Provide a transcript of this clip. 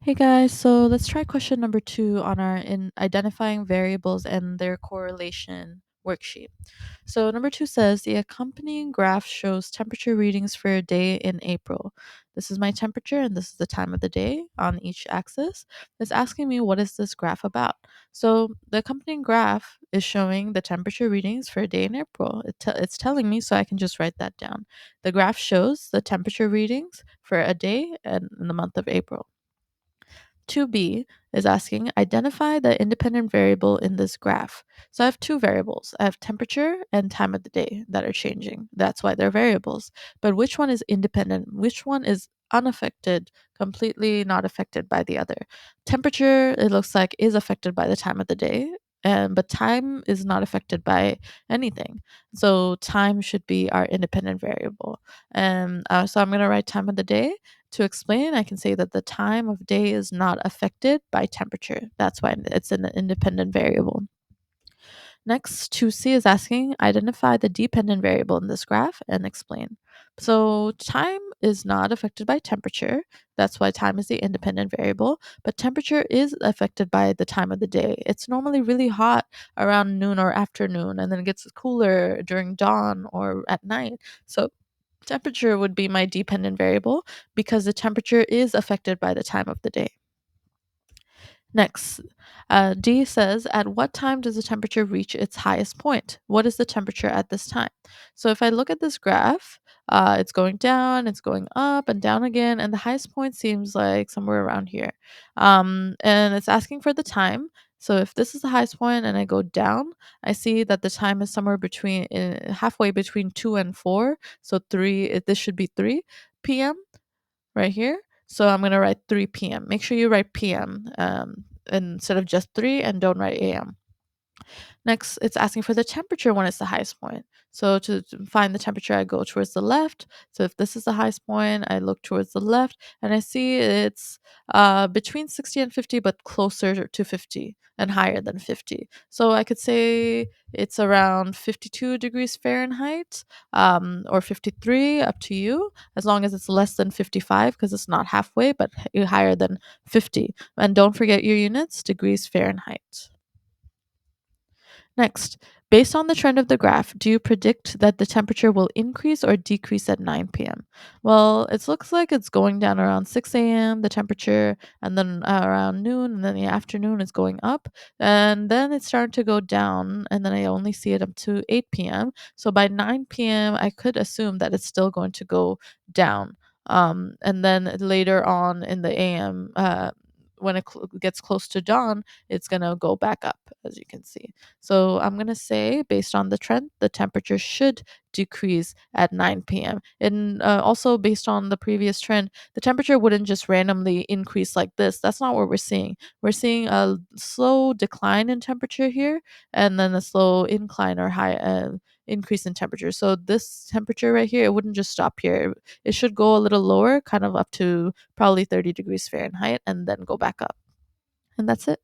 Hey guys, so let's try question number 2 on our in identifying variables and their correlation worksheet. So number 2 says the accompanying graph shows temperature readings for a day in April. This is my temperature and this is the time of the day on each axis. It's asking me what is this graph about. So the accompanying graph is showing the temperature readings for a day in April. It's telling me, so I can just write that down. The graph shows the temperature readings for a day in the month of April. 2b is asking identify the independent variable in this graph. So I have two variables. I have temperature and time of the day that are changing. That's why they're variables. But which one is independent? Which one is unaffected, completely not affected by the other? Temperature, it looks like, is affected by the time of the day. But time is not affected by anything. So time should be our independent variable. So I'm going to write time of the day. To explain, I can say that the time of day is not affected by temperature. That's why it's an independent variable. Next, 2c is asking identify the dependent variable in this graph and explain. So, time is not affected by temperature. That's why time is the independent variable. But temperature is affected by the time of the day. It's normally really hot around noon or afternoon, and then it gets cooler during dawn or at night. So, temperature would be my dependent variable because the temperature is affected by the time of the day. Next, D says, at what time does the temperature reach its highest point? What is the temperature at this time? So if I look at this graph, it's going down, it's going up and down again, and the highest point seems like somewhere around here. And it's asking for the time. So if this is the highest point and I go down, I see that the time is somewhere between halfway between 2 and 4. So this should be 3 p.m. right here. So I'm going to write 3 p.m. Make sure you write p.m. Instead of just 3 and don't write a.m. Next, it's asking for the temperature when it's the highest point. So to find the temperature, I go towards the left. So if this is the highest point, I look towards the left and I see it's between 60 and 50, but closer to 50 and higher than 50. So I could say it's around 52 degrees Fahrenheit or 53, up to you, as long as it's less than 55 because it's not halfway, but higher than 50. And don't forget your units, degrees Fahrenheit. Next, based on the trend of the graph, do you predict that the temperature will increase or decrease at 9 p.m.? Well, it looks like it's going down around 6 a.m., the temperature, and then around noon, and then the afternoon is going up. And then it's starting to go down, and then I only see it up to 8 p.m. So by 9 p.m., I could assume that it's still going to go down. And then later on in the AM, when it gets close to dawn, it's going to go back up, as you can see. So I'm going to say, based on the trend, the temperature should decrease at 9 p.m. And also, based on the previous trend, the temperature wouldn't just randomly increase like this. That's not what we're seeing. We're seeing a slow decline in temperature here, and then a slow incline or high increase in temperature. So this temperature right here, it wouldn't just stop here. It should go a little lower, kind of up to probably 30 degrees Fahrenheit, and then go back up. And that's it.